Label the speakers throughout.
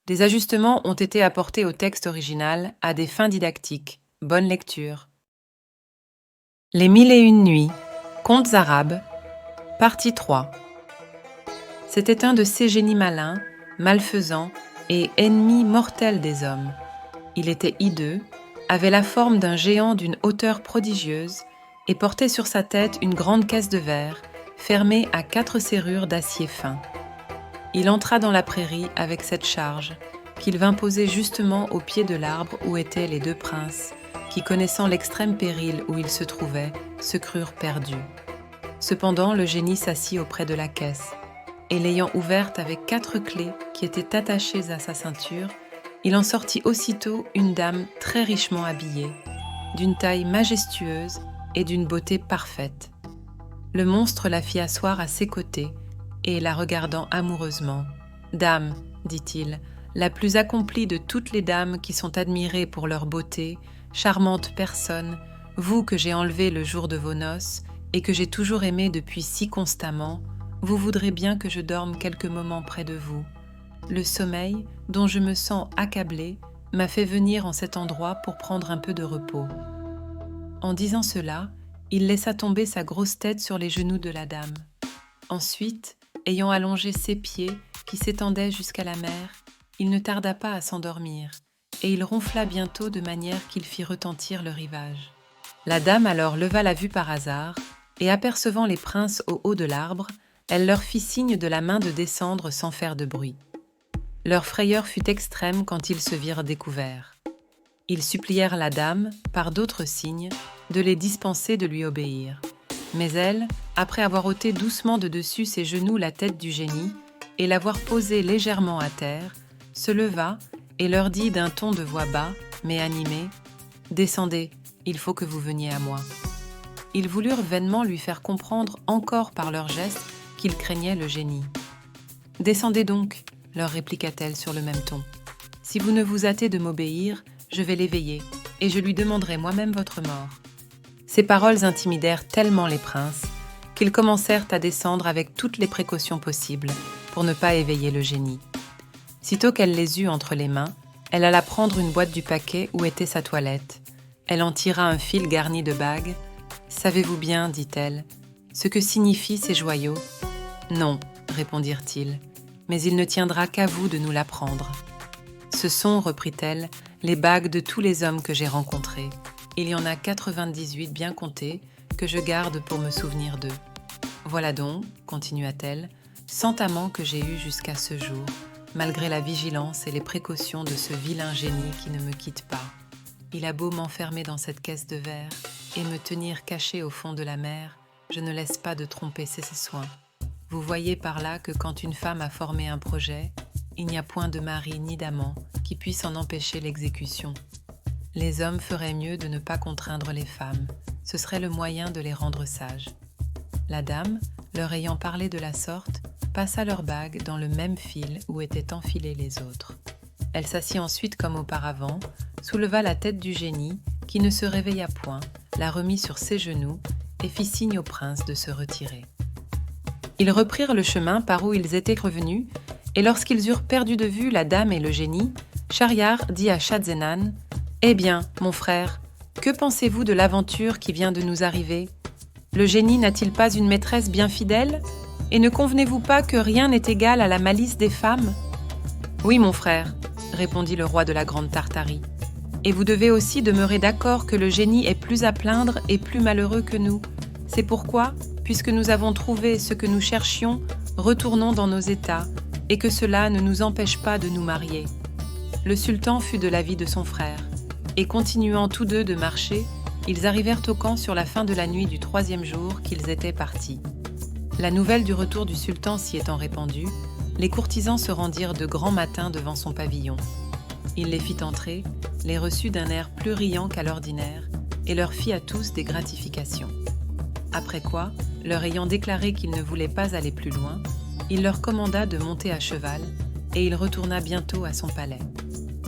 Speaker 1: Des ajustements ont été apportés au texte original à des fins didactiques. Bonne lecture. Les Mille et une nuits, contes arabes, partie 3. C'était un de ces génies malins, malfaisants et ennemis mortels des hommes. Il était hideux, avait la forme d'un géant d'une hauteur prodigieuse et portait sur sa tête une grande caisse de verre, fermée à 4 serrures d'acier fin. Il entra dans la prairie avec cette charge, qu'il vint poser justement au pied de l'arbre où étaient les 2 princes, qui, connaissant l'extrême péril où ils se trouvaient, se crurent perdus. Cependant, le génie s'assit auprès de la caisse, et l'ayant ouverte avec 4 clés qui étaient attachées à sa ceinture, il en sortit aussitôt une dame très richement habillée, d'une taille majestueuse et d'une beauté parfaite. Le monstre la fit asseoir à ses côtés, et la regardant amoureusement, « Dame, dit-il, la plus accomplie de toutes les dames qui sont admirées pour leur beauté, charmante personne, vous que j'ai enlevée le jour de vos noces et que j'ai toujours aimée depuis si constamment, vous voudrez bien que je dorme quelques moments près de vous. Le sommeil, dont je me sens accablée, m'a fait venir en cet endroit pour prendre un peu de repos. » En disant cela, il laissa tomber sa grosse tête sur les genoux de la dame. Ensuite, ayant allongé ses pieds qui s'étendaient jusqu'à la mer, il ne tarda pas à s'endormir, et il ronfla bientôt de manière qu'il fit retentir le rivage. La dame alors leva la vue par hasard, et apercevant les princes au haut de l'arbre, elle leur fit signe de la main de descendre sans faire de bruit. Leur frayeur fut extrême quand ils se virent découverts. Ils supplièrent la dame, par d'autres signes, de les dispenser de lui obéir. Mais elle, après avoir ôté doucement de dessus ses genoux la tête du génie et l'avoir posée légèrement à terre, se leva et leur dit d'un ton de voix bas, mais animé, « Descendez, il faut que vous veniez à moi. » Ils voulurent vainement lui faire comprendre encore par leurs gestes qu'ils craignaient le génie. « Descendez donc, leur répliqua-t-elle sur le même ton. « Si vous ne vous hâtez de m'obéir, je vais l'éveiller, et je lui demanderai moi-même votre mort. » Ces paroles intimidèrent tellement les princes qu'ils commencèrent à descendre avec toutes les précautions possibles pour ne pas éveiller le génie. Sitôt qu'elle les eut entre les mains, elle alla prendre une boîte du paquet où était sa toilette. Elle en tira un fil garni de bagues. « Savez-vous bien, dit-elle, ce que signifient ces joyaux ? » ?»« Non, répondirent-ils, mais il ne tiendra qu'à vous de nous l'apprendre. »« Ce sont, reprit-elle, les bagues de tous les hommes que j'ai rencontrés. Il y en a 98 bien comptés que je garde pour me souvenir d'eux. Voilà donc, continua-t-elle, 100 amants que j'ai eus jusqu'à ce jour, malgré la vigilance et les précautions de ce vilain génie qui ne me quitte pas. Il a beau m'enfermer dans cette caisse de verre et me tenir caché au fond de la mer, je ne laisse pas de tromper ses soins. Vous voyez par là que quand une femme a formé un projet, il n'y a point de mari ni d'amant qui puisse en empêcher l'exécution. Les hommes feraient mieux de ne pas contraindre les femmes, ce serait le moyen de les rendre sages. La dame, leur ayant parlé de la sorte, passa leurs bagues dans le même fil où étaient enfilés les autres. Elle s'assit ensuite comme auparavant, souleva la tête du génie, qui ne se réveilla point, la remit sur ses genoux et fit signe au prince de se retirer. Ils reprirent le chemin par où ils étaient revenus, et lorsqu'ils eurent perdu de vue la dame et le génie, Schahriar dit à Shahzenan, « Eh bien, mon frère, que pensez-vous de l'aventure qui vient de nous arriver ? Le génie n'a-t-il pas une maîtresse bien fidèle ? Et ne convenez-vous pas que rien n'est égal à la malice des femmes ? » ?»« Oui, mon frère, répondit le roi de la Grande Tartarie. « Et vous devez aussi demeurer d'accord que le génie est plus à plaindre et plus malheureux que nous. C'est pourquoi, puisque nous avons trouvé ce que nous cherchions, retournons dans nos états, et que cela ne nous empêche pas de nous marier. » Le sultan fut de l'avis de son frère, et continuant tous deux de marcher, ils arrivèrent au camp sur la fin de la nuit du 3e jour qu'ils étaient partis. La nouvelle du retour du sultan s'y étant répandue, les courtisans se rendirent de grand matin devant son pavillon. Il les fit entrer, les reçut d'un air plus riant qu'à l'ordinaire, et leur fit à tous des gratifications. Après quoi, leur ayant déclaré qu'il ne voulait pas aller plus loin, il leur commanda de monter à cheval, et il retourna bientôt à son palais.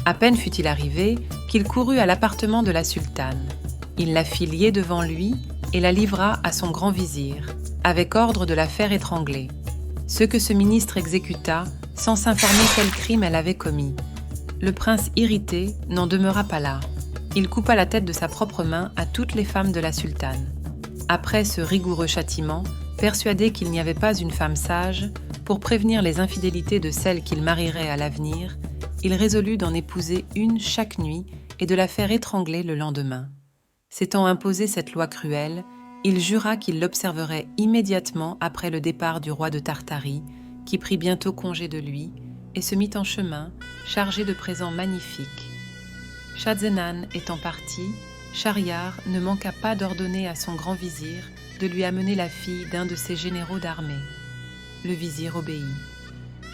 Speaker 1: À peine fut-il arrivé qu'il courut à l'appartement de la sultane. Il la fit lier devant lui et la livra à son grand vizir, avec ordre de la faire étrangler. Ce que ce ministre exécuta, sans s'informer quel crime elle avait commis, Le prince irrité n'en demeura pas là. Il coupa la tête de sa propre main à toutes les femmes de la sultane. Après ce rigoureux châtiment, persuadé qu'il n'y avait pas une femme sage, pour prévenir les infidélités de celles qu'il marierait à l'avenir, il résolut d'en épouser une chaque nuit et de la faire étrangler le lendemain. S'étant imposé cette loi cruelle, il jura qu'il l'observerait immédiatement après le départ du roi de Tartarie, qui prit bientôt congé de lui et se mit en chemin, chargé de présents magnifiques. Shahzenan étant parti, Schahriar ne manqua pas d'ordonner à son grand vizir de lui amener la fille d'un de ses généraux d'armée. Le vizir obéit.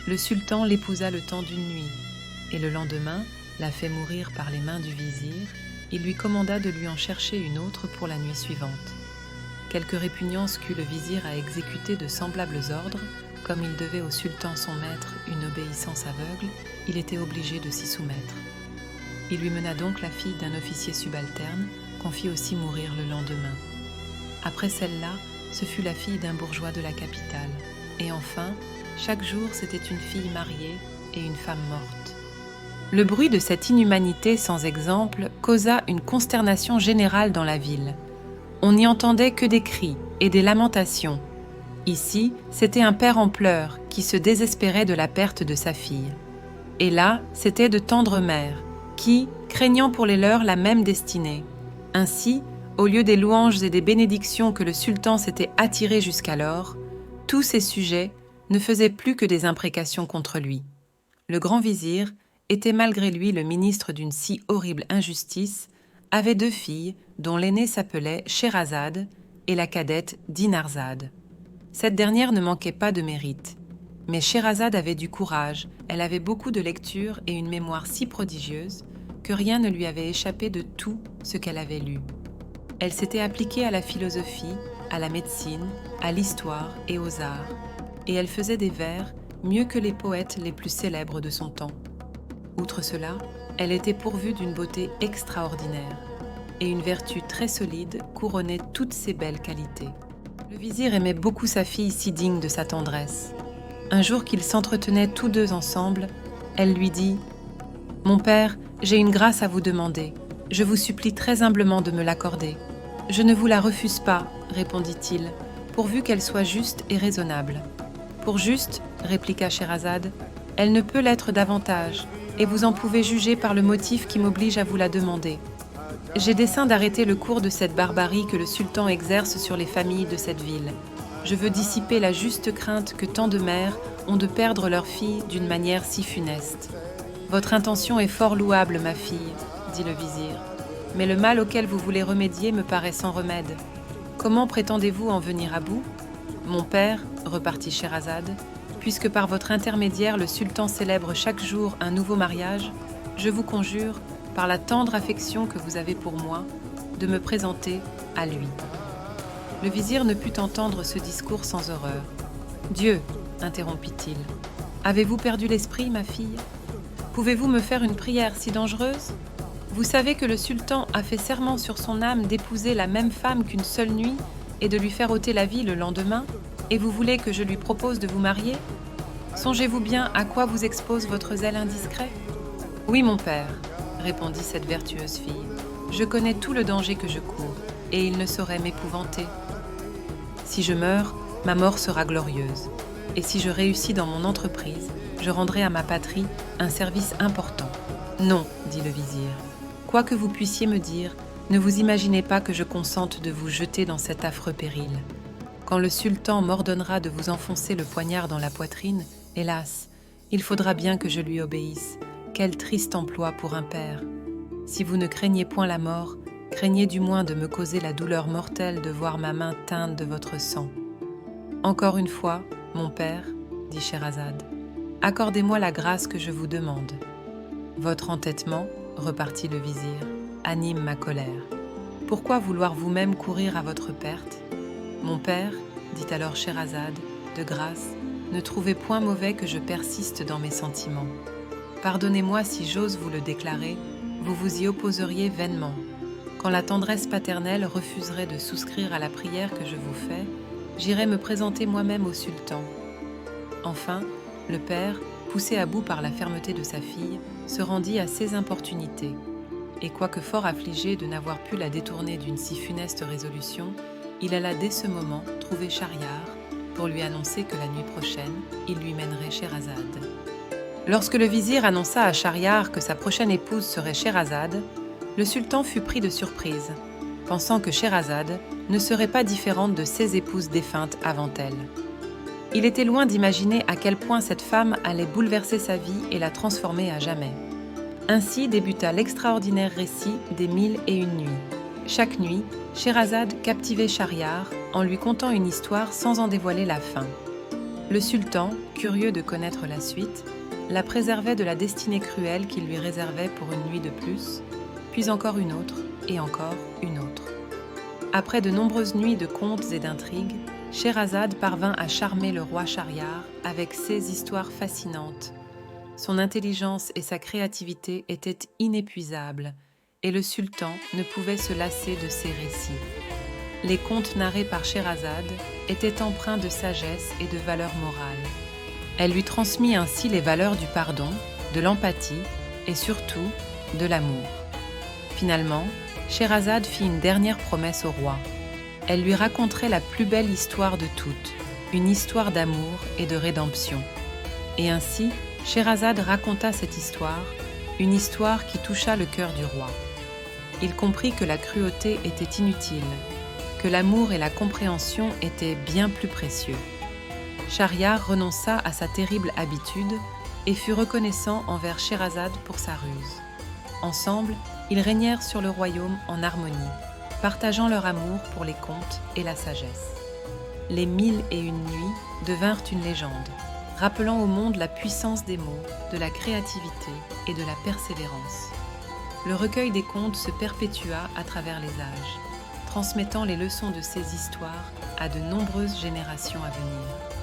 Speaker 1: Le sultan l'épousa le temps d'une nuit, et le lendemain la fait mourir par les mains du vizir. Il lui commanda de lui en chercher une autre pour la nuit suivante. Quelque répugnance qu'eut le vizir à exécuter de semblables ordres, comme il devait au sultan son maître une obéissance aveugle, il était obligé de s'y soumettre. Il lui mena donc la fille d'un officier subalterne, qu'on fit aussi mourir le lendemain. Après celle-là, ce fut la fille d'un bourgeois de la capitale. Et enfin, chaque jour, c'était une fille mariée et une femme morte. Le bruit de cette inhumanité sans exemple causa une consternation générale dans la ville. On n'y entendait que des cris et des lamentations. Ici, c'était un père en pleurs qui se désespérait de la perte de sa fille. Et là, c'était de tendres mères qui, craignant pour les leurs la même destinée. Ainsi, au lieu des louanges et des bénédictions que le sultan s'était attirées jusqu'alors, tous ses sujets ne faisaient plus que des imprécations contre lui. Le grand vizir était malgré lui le ministre d'une si horrible injustice, avait 2 filles dont l'aînée s'appelait Scheherazade et la cadette Dinarzade. Cette dernière ne manquait pas de mérite. Mais Scheherazade avait du courage, elle avait beaucoup de lecture et une mémoire si prodigieuse que rien ne lui avait échappé de tout ce qu'elle avait lu. Elle s'était appliquée à la philosophie, à la médecine, à l'histoire et aux arts, et elle faisait des vers mieux que les poètes les plus célèbres de son temps. Outre cela, elle était pourvue d'une beauté extraordinaire, et une vertu très solide couronnait toutes ses belles qualités. Le vizir aimait beaucoup sa fille si digne de sa tendresse. Un jour qu'ils s'entretenaient tous deux ensemble, elle lui dit « Mon père, j'ai une grâce à vous demander. Je vous supplie très humblement de me l'accorder. »« Je ne vous la refuse pas, » répondit-il, « pourvu qu'elle soit juste et raisonnable. »« Pour juste, » répliqua Scheherazade, « elle ne peut l'être davantage, et vous en pouvez juger par le motif qui m'oblige à vous la demander. J'ai dessein d'arrêter le cours de cette barbarie que le sultan exerce sur les familles de cette ville. Je veux dissiper la juste crainte que tant de mères ont de perdre leur fille d'une manière si funeste. Votre intention est fort louable, ma fille, dit le vizir, mais le mal auquel vous voulez remédier me paraît sans remède. Comment prétendez-vous en venir à bout ? Mon père, repartit Scheherazade, puisque par votre intermédiaire le sultan célèbre chaque jour un nouveau mariage, je vous conjure, par la tendre affection que vous avez pour moi, de me présenter à lui. Le vizir ne put entendre ce discours sans horreur. « Dieu, interrompit-il, avez-vous perdu l'esprit, ma fille ? Pouvez-vous me faire une prière si dangereuse ? Vous savez que le sultan a fait serment sur son âme d'épouser la même femme qu'une seule nuit et de lui faire ôter la vie le lendemain, et vous voulez que je lui propose de vous marier ? Songez-vous bien à quoi vous expose votre zèle indiscret ? Oui, mon père, répondit cette vertueuse fille, je connais tout le danger que je cours, et il ne saurait m'épouvanter. Si je meurs, ma mort sera glorieuse, et si je réussis dans mon entreprise, je rendrai à ma patrie un service important. Non, dit le vizir, quoi que vous puissiez me dire, ne vous imaginez pas que je consente de vous jeter dans cet affreux péril. Quand le sultan m'ordonnera de vous enfoncer le poignard dans la poitrine, hélas, il faudra bien que je lui obéisse. Quel triste emploi pour un père. Si vous ne craignez point la mort, craignez du moins de me causer la douleur mortelle de voir ma main teinte de votre sang. Encore une fois, mon père, dit Scheherazade, accordez-moi la grâce que je vous demande. Votre entêtement, repartit le vizir, anime ma colère. Pourquoi vouloir vous-même courir à votre perte ? Mon père, dit alors Scheherazade, de grâce, ne trouvez point mauvais que je persiste dans mes sentiments. Pardonnez-moi si j'ose vous le déclarer, vous vous y opposeriez vainement. Quand la tendresse paternelle refuserait de souscrire à la prière que je vous fais, j'irai me présenter moi-même au sultan. Enfin, le père, poussé à bout par la fermeté de sa fille, se rendit à ses importunités, et quoique fort affligé de n'avoir pu la détourner d'une si funeste résolution, il alla dès ce moment trouver Schahriar pour lui annoncer que la nuit prochaine, il lui mènerait Scheherazade. Lorsque le vizir annonça à Schahriar que sa prochaine épouse serait Scheherazade, le sultan fut pris de surprise, pensant que Scheherazade ne serait pas différente de ses épouses défuntes avant elle. Il était loin d'imaginer à quel point cette femme allait bouleverser sa vie et la transformer à jamais. Ainsi débuta l'extraordinaire récit des 1001 nuits. Chaque nuit, Scheherazade captivait Schahriar en lui contant une histoire sans en dévoiler la fin. Le sultan, curieux de connaître la suite, la préservait de la destinée cruelle qu'il lui réservait pour une nuit de plus, puis encore une autre, et encore une autre. Après de nombreuses nuits de contes et d'intrigues, Scheherazade parvint à charmer le roi Schahriar avec ses histoires fascinantes. Son intelligence et sa créativité étaient inépuisables, et le sultan ne pouvait se lasser de ses récits. Les contes narrés par Scheherazade étaient empreints de sagesse et de valeurs morales. Elle lui transmit ainsi les valeurs du pardon, de l'empathie et surtout de l'amour. Finalement, Scheherazade fit une dernière promesse au roi. Elle lui raconterait la plus belle histoire de toutes, une histoire d'amour et de rédemption. Et ainsi, Scheherazade raconta cette histoire, une histoire qui toucha le cœur du roi. Il comprit que la cruauté était inutile, que l'amour et la compréhension étaient bien plus précieux. Schahriar renonça à sa terrible habitude et fut reconnaissant envers Scheherazade pour sa ruse. Ensemble, ils régnèrent sur le royaume en harmonie, partageant leur amour pour les contes et la sagesse. Les 1001 nuits devinrent une légende, rappelant au monde la puissance des mots, de la créativité et de la persévérance. Le recueil des contes se perpétua à travers les âges, transmettant les leçons de ces histoires à de nombreuses générations à venir.